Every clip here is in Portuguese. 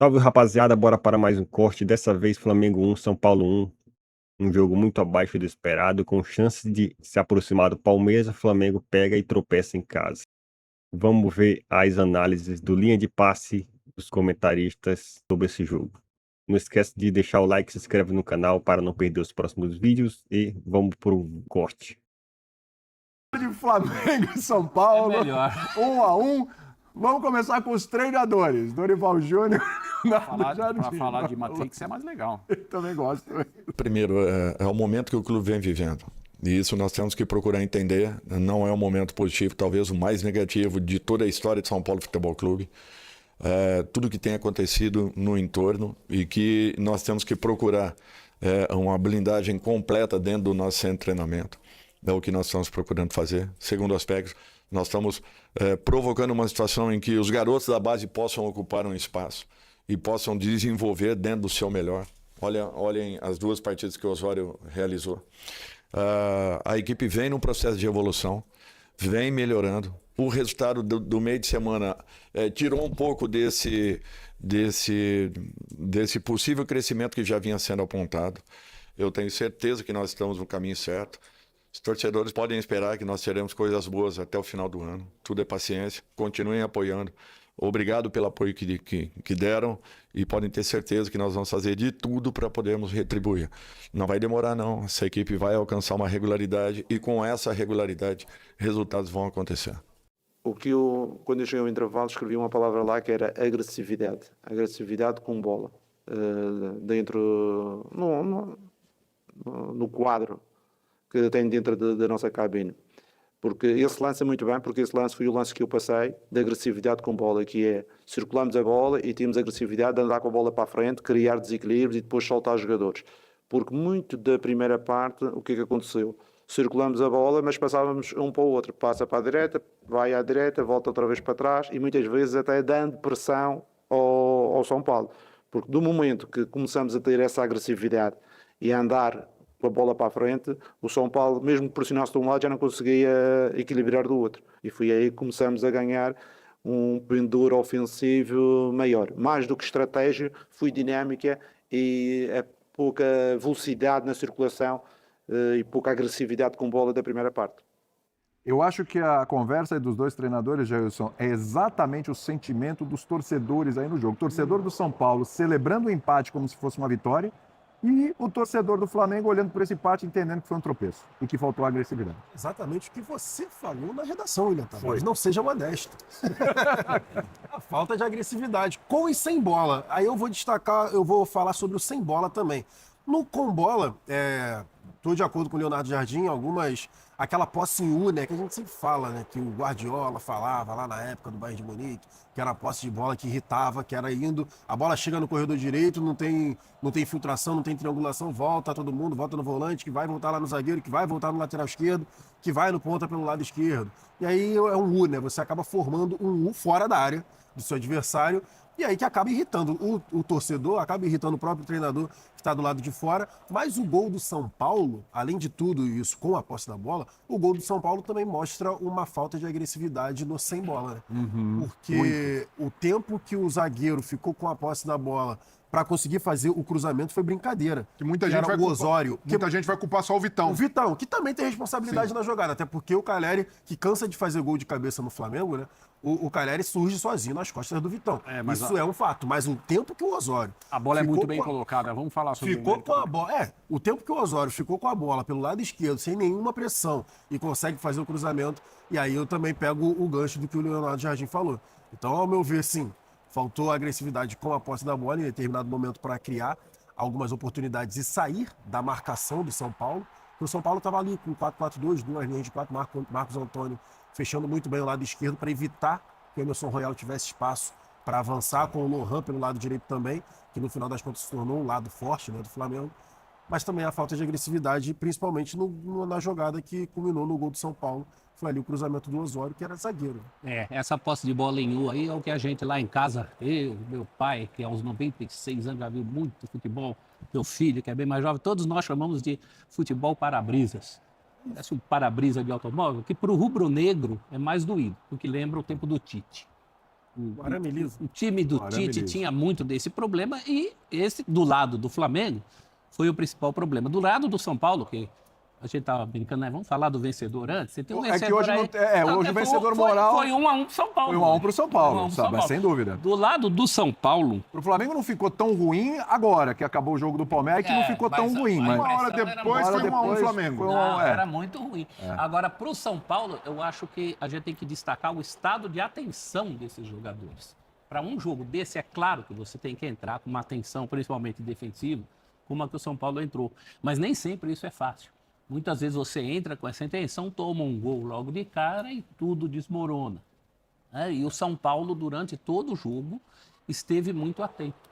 Salve rapaziada, bora para mais um corte. Dessa vez Flamengo 1, São Paulo 1. Um jogo muito abaixo do esperado, com chances de se aproximar do Palmeiras. O Flamengo pega e tropeça em casa. Vamos ver as análises do linha de passe dos comentaristas sobre esse jogo. Não esquece de deixar o like, se inscreve no canal para não perder os próximos vídeos e vamos pro corte. De Flamengo e São É Paulo, melhor. 1-1. Vamos começar com os treinadores. Dorival Júnior, Leonardo Para Jardim. falar de Matrix é mais legal. Eu também gosto. Primeiro, é o momento que o clube vem vivendo. E isso nós temos que procurar entender. Não é um momento positivo, talvez o mais negativo de toda a história de São Paulo Futebol Clube. Tudo que tem acontecido no entorno e que nós temos que procurar uma blindagem completa dentro do nosso centro de treinamento. É o que nós estamos procurando fazer. Segundo aspecto, nós estamos provocando uma situação em que os garotos da base possam ocupar um espaço e possam desenvolver dentro do seu melhor. Olhem as duas partidas que o Osório realizou. A equipe vem num processo de evolução, vem melhorando. O resultado do meio de semana tirou um pouco desse possível crescimento que já vinha sendo apontado. Eu tenho certeza que nós estamos no caminho certo. Os torcedores podem esperar que nós teremos coisas boas até o final do ano. Tudo é paciência. Continuem apoiando. Obrigado pelo apoio que deram e podem ter certeza que nós vamos fazer de tudo para podermos retribuir. Não vai demorar, não. Essa equipe vai alcançar uma regularidade e com essa regularidade resultados vão acontecer. Quando eu cheguei ao intervalo, escrevi uma palavra lá que era agressividade. Agressividade com bola. Dentro, no quadro que tem dentro da nossa cabine. Porque esse lance é muito bem, porque esse lance foi o lance que eu passei, de agressividade com bola, que é, circulamos a bola e temos agressividade de andar com a bola para a frente, criar desequilíbrios e depois soltar os jogadores. Porque muito da primeira parte, o que é que aconteceu? Circulamos a bola, mas passávamos um para o outro. Passa para a direita, vai à direita, volta outra vez para trás e muitas vezes até dando pressão ao São Paulo. Porque do momento que começamos a ter essa agressividade e a andar com a bola para a frente, o São Paulo, mesmo que pressionasse de um lado, já não conseguia equilibrar do outro. E foi aí que começamos a ganhar um pendor ofensivo maior. Mais do que estratégia, foi dinâmica e a pouca velocidade na circulação e pouca agressividade com bola da primeira parte. Eu acho que a conversa dos dois treinadores, Jailson, é exatamente o sentimento dos torcedores aí no jogo. O torcedor do São Paulo celebrando o empate como se fosse uma vitória e o torcedor do Flamengo olhando por esse empate entendendo que foi um tropeço e que faltou agressividade. Exatamente o que você falou na redação, William Tavares. Não seja modesto. A falta de agressividade, com e sem bola. Aí eu vou destacar, eu vou falar sobre o sem bola também. No com bola, estou de acordo com o Leonardo Jardim, aquela posse em U, né, que a gente sempre fala, né, que o Guardiola falava lá na época do Bayern de Munique, que era a posse de bola que irritava, que era a bola chega no corredor direito, não tem infiltração, não tem triangulação, volta todo mundo, volta no volante, que vai voltar lá no zagueiro, que vai voltar no lateral esquerdo, que vai no ponta pelo lado esquerdo. E aí é um U, né, você acaba formando um U fora da área do seu adversário, e aí que acaba irritando o torcedor, acaba irritando o próprio treinador que está do lado de fora. Mas o gol do São Paulo, além de tudo isso com a posse da bola, o gol do São Paulo também mostra uma falta de agressividade no sem bola, né? Porque o tempo que o zagueiro ficou com a posse da bola para conseguir fazer o cruzamento foi brincadeira. Que muita gente vai o Osório. Muita gente vai culpar só o Vitão. O Vitão, que também tem responsabilidade na jogada, até porque o Calleri, que cansa de fazer gol de cabeça no Flamengo, né? O Calleri surge sozinho nas costas do Vitão. Isso é um fato, mas o tempo que o Osório... A bola é muito bem colocada, vamos falar sobre isso. Ficou com a bola... o tempo que o Osório ficou com a bola pelo lado esquerdo, sem nenhuma pressão, e consegue fazer o cruzamento, e aí eu também pego o gancho do que o Leonardo Jardim falou. Então, ao meu ver, sim, faltou agressividade com a posse da bola em determinado momento para criar algumas oportunidades e sair da marcação do São Paulo. O São Paulo estava ali com 4-4-2, duas linhas de 4, Marcos Antônio fechando muito bem o lado esquerdo para evitar que o Emerson Royal tivesse espaço para avançar, com o Lohan pelo lado direito também, que no final das contas se tornou um lado forte, né, do Flamengo. Mas também a falta de agressividade, principalmente na jogada que culminou no gol do São Paulo. Foi ali o cruzamento do Osório, que era zagueiro. Essa posse de bola em U aí é o que a gente lá em casa, meu pai, que aos 96 anos já viu muito futebol, meu filho, que é bem mais jovem, todos nós chamamos de futebol para-brisas. Parece um para-brisa de automóvel, que para o rubro-negro é mais doído, porque lembra o tempo do Tite. O time do Tite tinha muito desse problema e esse, do lado do Flamengo, foi o principal problema. Do lado do São Paulo, que a gente estava brincando, né? Vamos falar do vencedor antes? Você tem um vencedor que hoje, hoje o vencedor foi, moral... Foi 1-1 pro São Paulo. Foi 1-1 pro São Paulo, sabe? Mas sem dúvida. Do lado do São Paulo... Pro Flamengo não ficou tão ruim agora, que acabou o jogo do Palmeiras, que não ficou tão ruim. Mas Uma hora depois foi 1-1 o Flamengo. Não, era muito ruim. Agora, pro São Paulo, eu acho que a gente tem que destacar o estado de atenção desses jogadores. Para um jogo desse, é claro que você tem que entrar com uma atenção, principalmente defensiva, como a que o São Paulo entrou. Mas nem sempre isso é fácil. Muitas vezes você entra com essa intenção, toma um gol logo de cara e tudo desmorona. E o São Paulo, durante todo o jogo, esteve muito atento.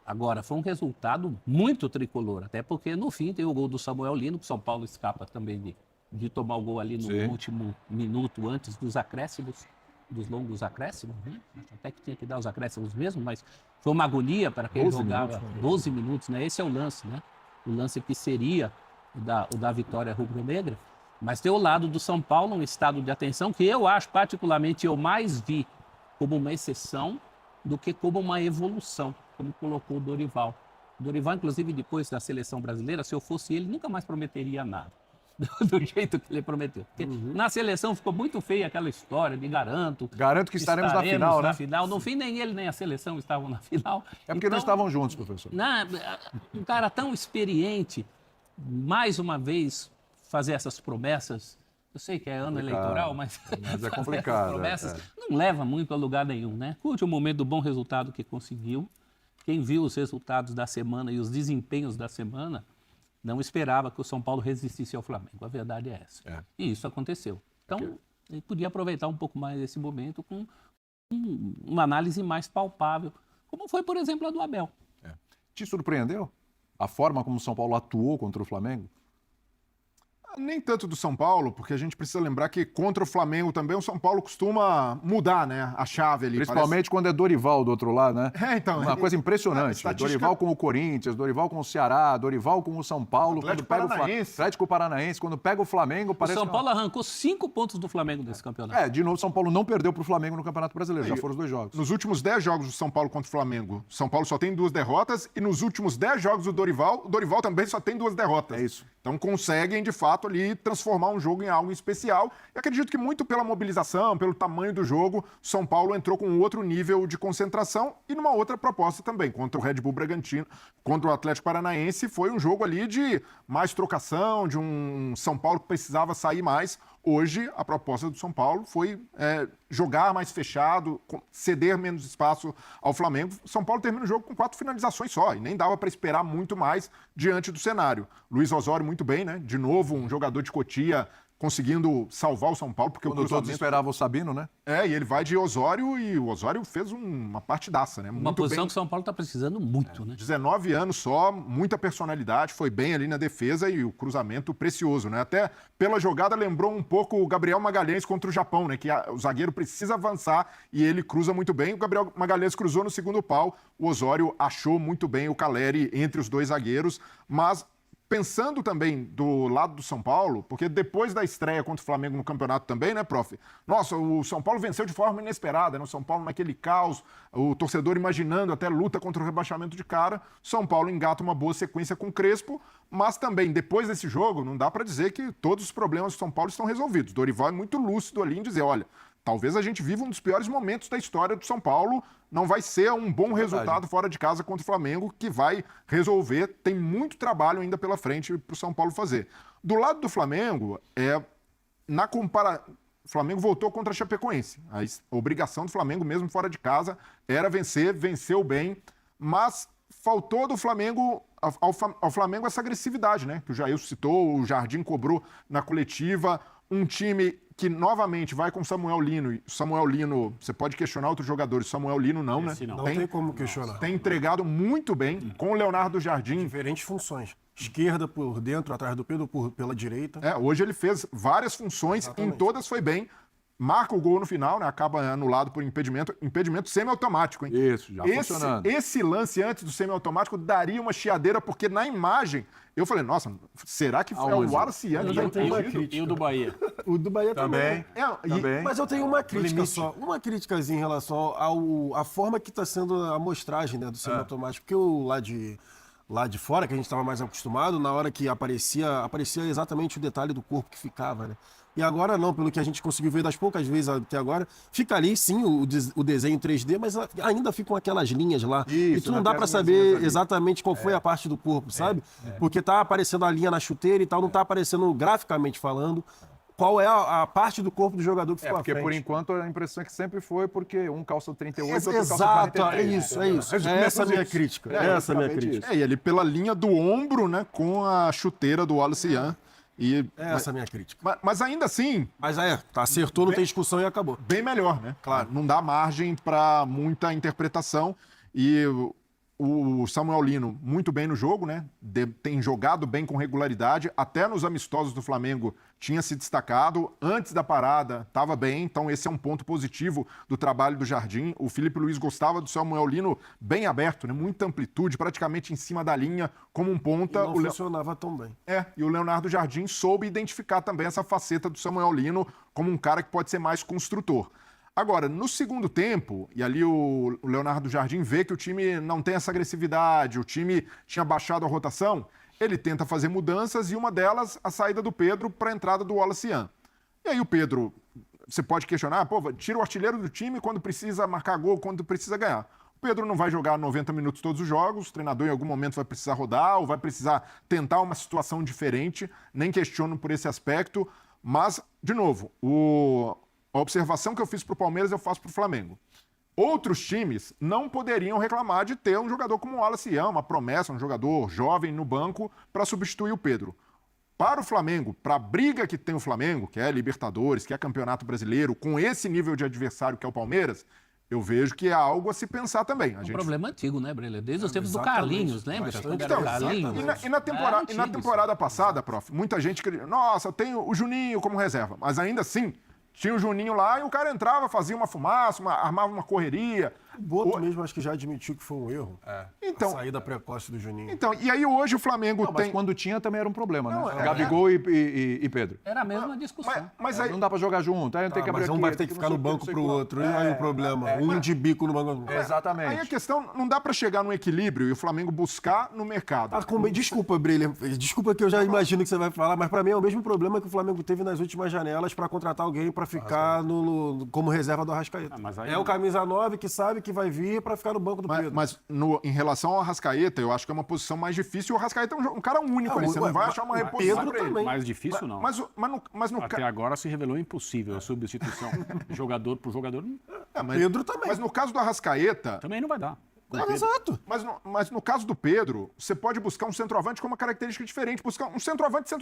Agora, foi um resultado muito tricolor, até porque no fim tem o gol do Samuel Lino, que o São Paulo escapa também de tomar o gol ali no último minuto, antes dos acréscimos, dos longos acréscimos. Até que tinha que dar os acréscimos mesmo, mas foi uma agonia para quem jogava 12 minutos, né? Esse é o lance, né? O lance que seria o da vitória rubro-negra. Mas tem o lado do São Paulo, um estado de atenção que eu acho, particularmente, eu mais vi como uma exceção do que como uma evolução, como colocou o Dorival. O Dorival, inclusive, depois da seleção brasileira, se eu fosse ele, nunca mais prometeria nada. Do jeito que ele prometeu. Porque na seleção ficou muito feia aquela história de garanto que estaremos na final, né? Final. No fim, nem ele nem a seleção estavam na final. É porque não estavam juntos, professor. Um cara tão experiente, mais uma vez, fazer essas promessas, eu sei que é ano eleitoral, mas é complicado. Essas promessas não leva muito a lugar nenhum, né? Curte o momento do bom resultado que conseguiu. Quem viu os resultados da semana e os desempenhos da semana, não esperava que o São Paulo resistisse ao Flamengo. A verdade é essa. E isso aconteceu. Então, ele podia aproveitar um pouco mais esse momento com uma análise mais palpável, como foi, por exemplo, a do Abel. Te surpreendeu a forma como o São Paulo atuou contra o Flamengo? Nem tanto do São Paulo, porque a gente precisa lembrar que contra o Flamengo também o São Paulo costuma mudar, né, a chave ali. Principalmente quando é Dorival do outro lado, né? Então. Uma coisa impressionante. Dorival com o Corinthians, Dorival com o Ceará, Dorival com o São Paulo. Atlético Paranaense. Quando pega o Flamengo, parece o São Paulo arrancou 5 pontos do Flamengo nesse campeonato. De novo, o São Paulo não perdeu para o Flamengo no Campeonato Brasileiro. Já foram os 2 jogos. Nos últimos 10 jogos do São Paulo contra o Flamengo, São Paulo só tem 2 derrotas. E nos últimos 10 jogos do Dorival, o Dorival também só tem 2 derrotas. É isso. Então conseguem, de fato, ali transformar um jogo em algo especial. E acredito que muito pela mobilização, pelo tamanho do jogo, São Paulo entrou com outro nível de concentração e numa outra proposta também. Contra o Red Bull Bragantino, contra o Atlético Paranaense, foi um jogo ali de mais trocação, de um São Paulo que precisava sair mais. Hoje, a proposta do São Paulo foi jogar mais fechado, ceder menos espaço ao Flamengo. São Paulo termina o jogo com 4 finalizações só, e nem dava para esperar muito mais diante do cenário. Luiz Osório muito bem, né? De novo, um jogador de Cotia conseguindo salvar o São Paulo, porque quando todos esperavam o Sabino, né? E ele vai de Osório e o Osório fez uma partidaça, né? Uma posição que o São Paulo está precisando muito, né? 19 anos só, muita personalidade, foi bem ali na defesa e o cruzamento precioso, né? Até pela jogada lembrou um pouco o Gabriel Magalhães contra o Japão, né? Que o zagueiro precisa avançar e ele cruza muito bem. O Gabriel Magalhães cruzou no segundo pau, o Osório achou muito bem o Caleri entre os 2 zagueiros, mas pensando também do lado do São Paulo, porque depois da estreia contra o Flamengo no campeonato também, né, prof? Nossa, o São Paulo venceu de forma inesperada, né? O São Paulo naquele caos, o torcedor imaginando até luta contra o rebaixamento de cara. São Paulo engata uma boa sequência com o Crespo, mas também depois desse jogo, não dá para dizer que todos os problemas do São Paulo estão resolvidos. Dorival é muito lúcido ali em dizer, olha, talvez a gente viva um dos piores momentos da história do São Paulo. Não vai ser um bom resultado fora de casa contra o Flamengo que vai resolver. Tem muito trabalho ainda pela frente para o São Paulo fazer. Do lado do Flamengo, o Flamengo voltou contra a Chapecoense. A obrigação do Flamengo, mesmo fora de casa, era vencer, venceu bem, mas faltou do Flamengo ao Flamengo essa agressividade, né? Que o Jair citou, o Jardim cobrou na coletiva. Um time que novamente vai com Samuel Lino. E Samuel Lino, você pode questionar outros jogadores, Samuel Lino não, né? Não tem como questionar. Tem entregado muito bem com o Leonardo Jardim. Diferentes funções. Esquerda por dentro, atrás do Pedro, pela direita. Hoje ele fez várias funções, em todas foi bem. marca o gol no final, né? Acaba anulado por impedimento semiautomático, hein? Isso, já funcionando. Esse lance antes do semiautomático daria uma chiadeira, porque na imagem eu falei, nossa, será que é o Wallace Young? Eu já tenho uma crítica. E o do Bahia? O do Bahia também. Também. Mas eu tenho uma crítica só. Uma críticazinha em relação à forma que está sendo a amostragem, né, do semiautomático. Porque o lá de fora, que a gente estava mais acostumado, na hora que aparecia exatamente o detalhe do corpo que ficava, né? E agora não, pelo que a gente conseguiu ver das poucas vezes até agora, fica ali sim o desenho 3D, mas ainda ficam aquelas linhas lá. Isso, e tu não dá para saber exatamente qual foi a parte do corpo, sabe? Porque tá aparecendo a linha na chuteira e tal, não tá aparecendo graficamente falando qual é a parte do corpo do jogador que ficou à Porque frente. por enquanto a impressão é que sempre foi porque um calça 38, outro calça Exato, 43. é isso. Essa é a minha crítica. Essa é a minha crítica. E ali pela linha do ombro, né? Com a chuteira do Wallace Young. Essa é a minha crítica. Mas ainda assim, Mas acertou, não tem discussão e acabou. bem melhor, né? Claro, não dá margem para muita interpretação. E o Samuel Lino muito bem no jogo, né? Tem jogado bem com regularidade. Até nos amistosos do Flamengo tinha se destacado. Antes da parada estava bem. Então esse é um ponto positivo do trabalho do Jardim. O Felipe Luiz gostava do Samuel Lino bem aberto, né? Muita amplitude, praticamente em cima da linha, como um ponta. Não funcionava tão bem. E o Leonardo Jardim soube identificar também essa faceta do Samuel Lino como um cara que pode ser mais construtor. Agora, no segundo tempo, e ali o Leonardo Jardim vê que o time não tem essa agressividade, o time tinha baixado a rotação, ele tenta fazer mudanças e uma delas, a saída do Pedro para a entrada do Wallace Young. E aí o Pedro, você pode questionar, tira o artilheiro do time quando precisa marcar gol, quando precisa ganhar. O Pedro não vai jogar 90 minutos todos os jogos, o treinador em algum momento vai precisar rodar ou vai precisar tentar uma situação diferente, nem questiono por esse aspecto, mas, de novo, a observação que eu fiz para o Palmeiras eu faço para o Flamengo. Outros times não poderiam reclamar de ter um jogador como o Wallace Young, uma promessa, um jogador jovem no banco para substituir o Pedro. Para o Flamengo, para a briga que tem o Flamengo, que é Libertadores, que é Campeonato Brasileiro, com esse nível de adversário que é o Palmeiras, eu vejo que é algo a se pensar também. Um problema antigo, né, Breler? Desde os tempos do Exatamente. Carlinhos, lembra? Bastante. Quando era o Então, Carlinhos. e na temporada passada, prof, muita gente queria. Nossa, eu tenho o Juninho como reserva. Mas ainda assim, tinha o Juninho lá e o cara entrava, fazia uma fumaça, armava uma correria. O Boto mesmo acho que já admitiu que foi um erro. Então, A saída precoce do Juninho. então, e aí hoje o Flamengo Não, mas tem. quando tinha também era um problema, Não, né? Gabigol e Pedro. Era a mesma discussão. Mas aí. Não dá pra jogar junto, aí não tem que abrir Mas um aqui, vai ter que não ficar sei no o que, banco não sei pro qual. outro. E aí o problema? Um de bico no banco. Exatamente. Aí a questão não dá pra chegar num equilíbrio e o Flamengo buscar no mercado. Desculpa, Brilha. Desculpa que eu já imagino que você vai falar, mas pra mim é o mesmo problema que o Flamengo teve nas últimas janelas pra contratar alguém pra ficar como reserva do Arrascaeta. mas aí- É o camisa 9 que sabe que vai vir pra ficar no banco do Pedro. Mas em relação ao Arrascaeta, eu acho que é uma posição mais difícil. O Arrascaeta é um cara único ali. Você não vai achar uma reposição Pedro pra ele. também. Mais difícil, não. Mas no Até agora se revelou impossível a substituição. Jogador por jogador Pedro também. Mas no caso do Arrascaeta, também não vai dar. Exato. mas no caso do Pedro, você pode buscar um centroavante com uma característica diferente. Buscar um centroavante.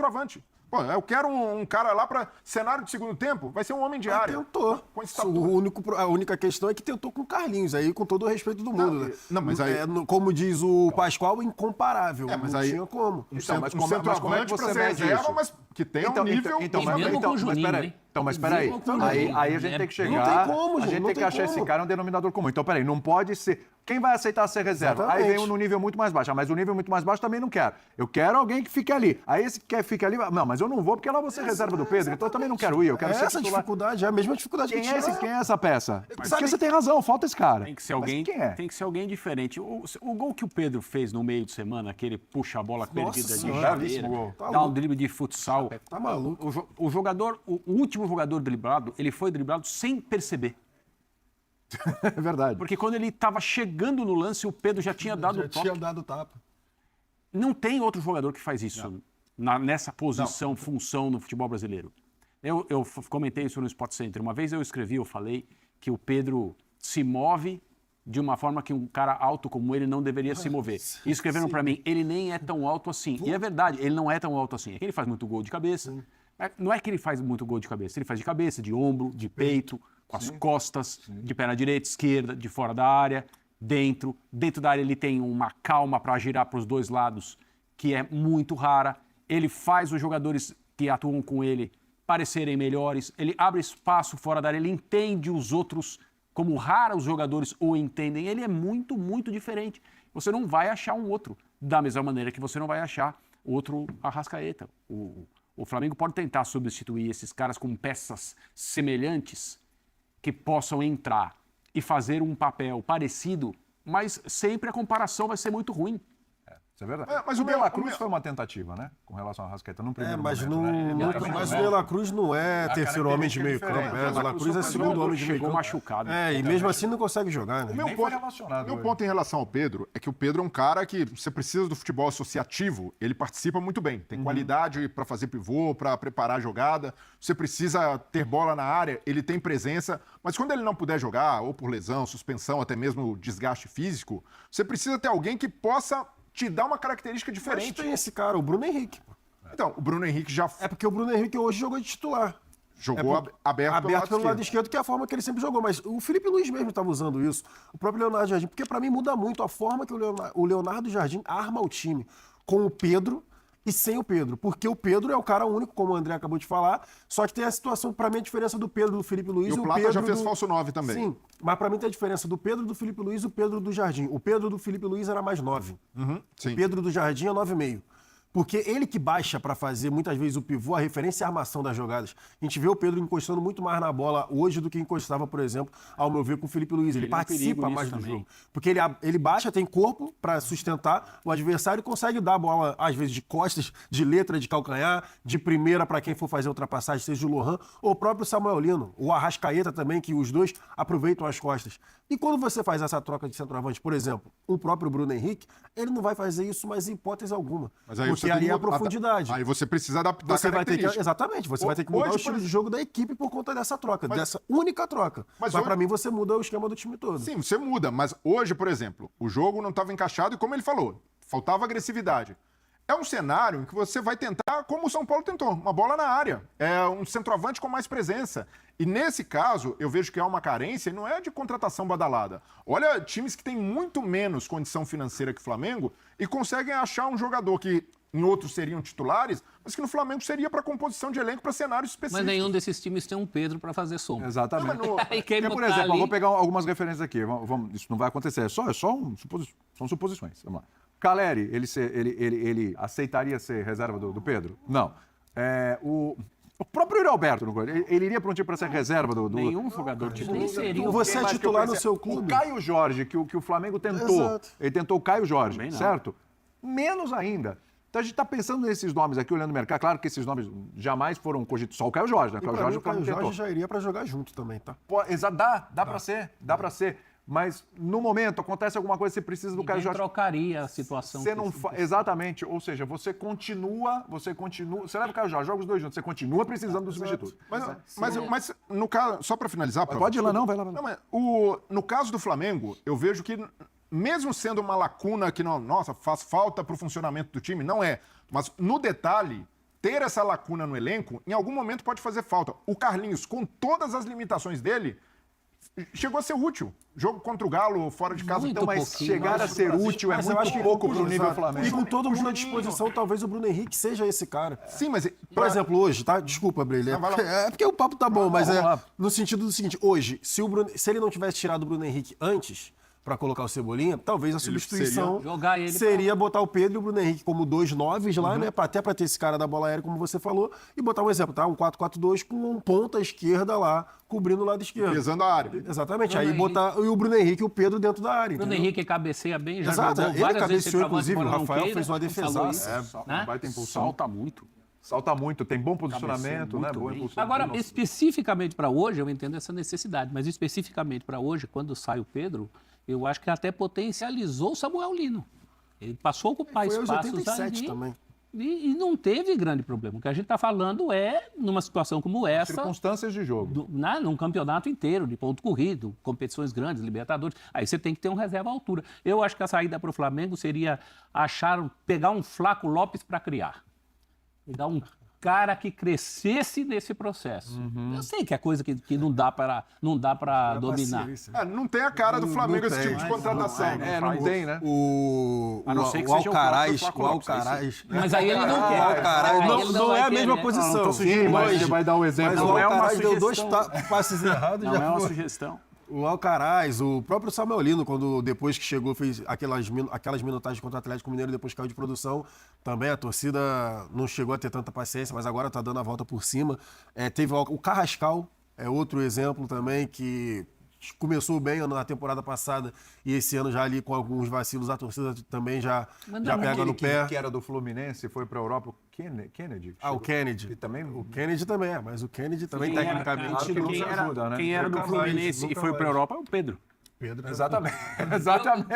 Pô, eu quero um cara lá para cenário de segundo tempo, vai ser um homem de área. Tentou. Com estatura. A única questão é que tentou com o Carlinhos, aí com todo o respeito do mundo, né? não, mas aí- Como diz o Pascoal, incomparável. Mas não aí- tinha como. Então, mas Um como é que centroavante você pra ser mede reserva, isso? mas que tenha um nível... E mesmo com o Juninho, peraí. hein? Então, mas peraí. Mesmo com o Juninho. Aí a gente É, tem que não chegar. tem como, a gente, gente não tem que tem achar como. esse cara um denominador comum. Então, peraí, não pode ser. Quem vai aceitar ser reserva? Aí Exatamente. vem um no nível muito mais baixo. Ah, mas o nível muito mais baixo também não quero. Eu quero alguém que fique ali. Aí esse que quer ficar ali. Não, mas eu não vou porque lá você reserva do Pedro. Então eu também não quero ir. Eu quero ser Essa titular. dificuldade é a mesma dificuldade Quem que é, tinha. quem é essa peça? Sabe- Porque você tem razão, falta esse cara. Tem que ser Mas alguém, quem é? tem que ser alguém diferente. O gol que o Pedro fez no meio de semana, aquele puxa a bola perdida de Senhora, chaveira, belíssimo gol. Tá dá um louco. drible de futsal. Tá maluco. O jogador, o último jogador driblado, ele foi driblado sem perceber. É verdade. Porque quando ele estava chegando no lance, o Pedro já tinha dado o Já toque. tinha dado tapa. Não tem outro jogador que faz isso nessa posição, função no futebol brasileiro. Eu comentei isso no Sport Center. Uma vez eu falei que o Pedro se move de uma forma que um cara alto como ele não deveria se mover. E escreveram para mim, ele nem é tão alto assim. E é verdade, ele não é tão alto assim. É que ele faz muito gol de cabeça. Não é que ele faz muito gol de cabeça, ele faz de cabeça, de ombro, de peito, com as costas, de perna direita, esquerda, de fora da área, dentro. Dentro da área ele tem uma calma para girar para os dois lados, que é muito rara. Ele faz os jogadores que atuam com ele parecerem melhores, ele abre espaço fora da área, ele entende os outros como raros jogadores o entendem. Ele é muito, muito diferente. Você não vai achar um outro, da mesma maneira que você não vai achar outro Arrascaeta. O Flamengo pode tentar substituir esses caras com peças semelhantes que possam entrar e fazer um papel parecido, mas sempre a comparação vai ser muito ruim. Isso é verdade. Mas o o De La meu- Cruz foi uma tentativa, né? Com relação ao Arrascaeta, no primeiro Mas, momento, né? mas o De La Cruz não é terceiro homem de meio campo. O De La Cruz é segundo homem de meio Chegou campo. machucado. E mesmo assim não consegue jogar, né? Meu Nem foi ponto, relacionado meu hoje. ponto em relação ao Pedro é que o Pedro é um cara que você precisa do futebol associativo, ele participa muito bem, tem qualidade para fazer pivô, para preparar a jogada, você precisa ter bola na área, ele tem presença, mas quando ele não puder jogar, ou por lesão, suspensão, até mesmo desgaste físico, você precisa ter alguém que possa te dar uma característica Mas diferente. tem esse cara, o Bruno Henrique. Então, o Bruno Henrique já É porque o Bruno Henrique hoje jogou de titular. jogou aberto Pelo lado esquerdo, que é a forma que ele sempre jogou. Mas o Felipe Luiz mesmo estava usando isso. O próprio Leonardo Jardim. Porque para mim muda muito a forma que o Leonardo Jardim arma o time. Com o Pedro e sem o Pedro. Porque o Pedro é o cara único, como o André acabou de falar. Só que tem a situação, para mim, a diferença do Pedro do Felipe Luiz E o e Plata Pedro já fez do... falso 9 também. Sim, mas para mim tem a diferença do Pedro do Felipe Luiz e o Pedro do Jardim. O Pedro do Felipe Luiz era mais 9. Sim. O Pedro do Jardim é 9,5. Porque ele que baixa para fazer, muitas vezes, o pivô, a referência e a armação das jogadas. A gente vê o Pedro encostando muito mais na bola hoje do que encostava, por exemplo, ao meu ver, com o Felipe Luiz. Ele Ele é um perigo participa nisso mais do também. jogo. Porque ele baixa, tem corpo para sustentar o adversário e consegue dar a bola, às vezes, de costas, de letra, de calcanhar, de primeira para quem for fazer ultrapassagem, seja o Lohan ou o próprio Samuel Lino, o Arrascaeta também, que os dois aproveitam as costas. E quando você faz essa troca de centroavante, por exemplo, o próprio Bruno Henrique, ele não vai fazer isso, mas em hipótese alguma. Mas aí Porque você ali tem é a que- profundidade. Aí você precisa adaptar Você vai ter que, característica. exatamente, você vai ter que mudar Hoje, o estilo por de jogo da equipe por conta dessa troca, Mas- dessa única troca. Mas Mas hoje- para mim você muda o esquema do time todo. Sim, você muda, mas hoje, por exemplo, o jogo não estava encaixado e como ele falou, faltava agressividade. É um cenário em que você vai tentar, como o São Paulo tentou, uma bola na área. É um centroavante com mais presença. E nesse caso, eu vejo que há uma carência, e não é de contratação badalada. Olha, times que têm muito menos condição financeira que o Flamengo e conseguem achar um jogador que em outros seriam titulares, mas que no Flamengo seria para composição de elenco para cenários específicos. Mas nenhum desses times tem um Pedro para fazer sombra. Exatamente. Não, mas Aí quem Porque, por botar exemplo, eu ali- vou pegar algumas referências aqui. Isso não vai acontecer. São suposições. Vamos lá. Caleri, ele aceitaria ser reserva do Pedro? Não. O próprio Yuri Alberto, ele iria para um time para ser reserva do... Nenhum jogador Nem titular. seria Você é Mas que eu titular no pensei, seu clube. O Caio Jorge, que o Flamengo tentou. Exato. Ele tentou o Caio Jorge, Também não. certo? Menos ainda. Então a gente está pensando nesses nomes aqui, olhando o mercado. Claro que esses nomes jamais foram cogitados. Só o Caio Jorge, né? E pra mim, o Caio Jorge já iria para jogar junto também, tá? Pô, dá para ser, dá para ser. Mas no momento acontece alguma coisa, você precisa do Caio Ninguém Jorge. trocaria a situação. Você que não esse- exatamente, ou seja, você continua, você leva o Caio Jorge, joga os dois juntos, você continua precisando do substituto. Mas no caso, só para finalizar, Prof, Pode ir lá, não, vai lá. Não, mas no caso do Flamengo, eu vejo que, mesmo sendo uma lacuna que, não, nossa, faz falta para o funcionamento do time, não é. Mas no detalhe, ter essa lacuna no elenco, em algum momento pode fazer falta. O Carlinhos, com todas as limitações dele, chegou a ser útil. Jogo contra o Galo, fora de casa. Muito Então, mas pouquinho. chegar a ser útil é Mas eu acho muito que pouco para o nível exato. Flamengo. E com todo mundo à Juninho. disposição, talvez o Bruno Henrique seja esse cara. Sim, mas... Por exemplo, hoje, tá? Desculpa, Brilha. Não, vai lá. É porque o papo tá bom, mas vamos é lá. no sentido do seguinte: hoje, se ele não tivesse tirado o Bruno Henrique antes pra colocar o Cebolinha, talvez a substituição Jogar ele seria botar o Pedro e o Bruno Henrique como 2 noves lá, né? Até pra ter esse cara da bola aérea, como você falou, e botar um exemplo, tá? Um 4-4-2 com um ponta esquerda lá, cobrindo o lado esquerdo. Pesando a área. Exatamente. Bruno Aí botar e o Bruno Henrique e o Pedro dentro da área. Bruno entendeu? Henrique cabeceia bem, já Exato, jogou ele várias vezes cabeceou, centroavante, inclusive, o embora não Rafael queira, fez uma não falou defesaça. isso, Uma né? baita impulsão. Salta muito. Salta muito, tem bom posicionamento, Cabeceia né? muito Boa bem. impulsão. Agora, especificamente para hoje, eu entendo essa necessidade, mas especificamente para hoje, quando sai o Pedro, eu acho que até potencializou o Samuel Lino. Ele passou a ocupar Foi aos espaços 87 ali também. e não teve grande problema. O que a gente está falando é, numa situação como essa, Circunstâncias de jogo. num campeonato inteiro, de ponto corrido, competições grandes, Libertadores, aí você tem que ter um reserva à altura. Eu acho que a saída para o Flamengo seria pegar um Flaco Lopes para criar. E dar cara que crescesse nesse processo. Eu sei que é coisa que não dá para dominar. Não tem a cara do Flamengo esse tipo de Mas contratação. não tem, né? A não ser que O seja o próprio Alcaraz, Flaco o Lopes, Alcaraz. Mas aí ele não O quer. Alcaraz Aí não, ele não vai é a mesma querer. posição. Sim, mas você vai dar um exemplo. Mas o Não é uma Alcaraz deu 2 sugestão. passes errados Não já é uma foi. sugestão. O Alcaraz, o próprio Samuel Lino, quando depois que chegou, fez aquelas minutagens contra o Atlético Mineiro, depois caiu de produção. Também a torcida não chegou a ter tanta paciência, mas agora tá dando a volta por cima. Teve o Carrascal, é outro exemplo também, que começou bem na temporada passada e esse ano já ali com alguns vacilos, a torcida também já pega no pé. Que era do Fluminense e foi para a Europa, o Kennedy. O Kennedy. E também O Kennedy também mas o Kennedy também tecnicamente que não nos ajuda, né? Quem era do Nunca Fluminense mais, e foi nunca para a mais. Europa é o Pedro. Pedro. Exatamente.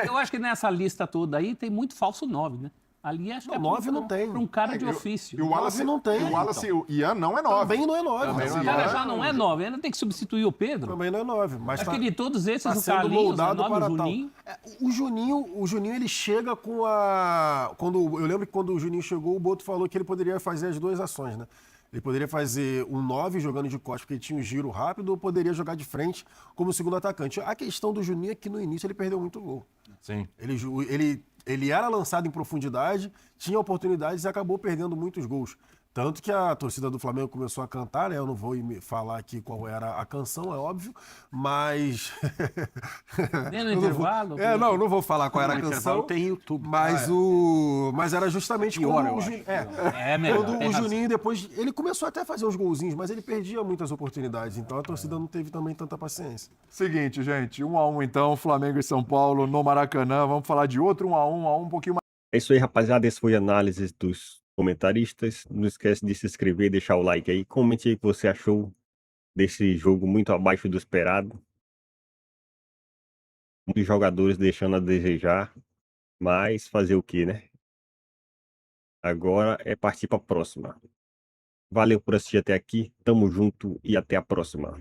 Eu acho que nessa lista toda aí tem muito falso 9, né? Ali acho que Não, 9 não tem. para um cara de ofício. E o Wallace não tem. O Wallace, o Ian não é 9. Também não é 9. O cara já não é 9, ainda tem que substituir o Pedro. Também não é 9. Mas Acho que de todos esses, tá o sendo Carlinhos é moldado 9, para o tal. Juninho. O Juninho ele chega com a. Eu lembro que quando o Juninho chegou, o Boto falou que ele poderia fazer as 2 ações, né? Ele poderia fazer um 9 jogando de costas, porque ele tinha um giro rápido, ou poderia jogar de frente como segundo atacante. A questão do Juninho é que no início ele perdeu muito gol. Sim. Ele era lançado em profundidade, tinha oportunidades e acabou perdendo muitos gols. Tanto que a torcida do Flamengo começou a cantar, né? Eu não vou falar aqui qual era a canção, é óbvio, mas... Nem no intervalo. não vou falar qual era a No canção. intervalo tem YouTube. Mas era justamente Pior, quando eu o acho. Juninho... melhor, Quando tem o razão. Juninho depois... Ele começou até a fazer uns golzinhos, mas ele perdia muitas oportunidades. Então a torcida não teve também tanta paciência. Seguinte, gente, 1-1 então, Flamengo e São Paulo no Maracanã. Vamos falar de outro 1-1 um pouquinho mais. É isso aí, rapaziada. Esse foi a análise dos comentaristas. Não esquece de se inscrever, deixar o like aí. Comente aí o que você achou desse jogo muito abaixo do esperado. Muitos jogadores deixando a desejar. Mas fazer o quê, né? Agora é partir para a próxima. Valeu por assistir até aqui. Tamo junto e até a próxima.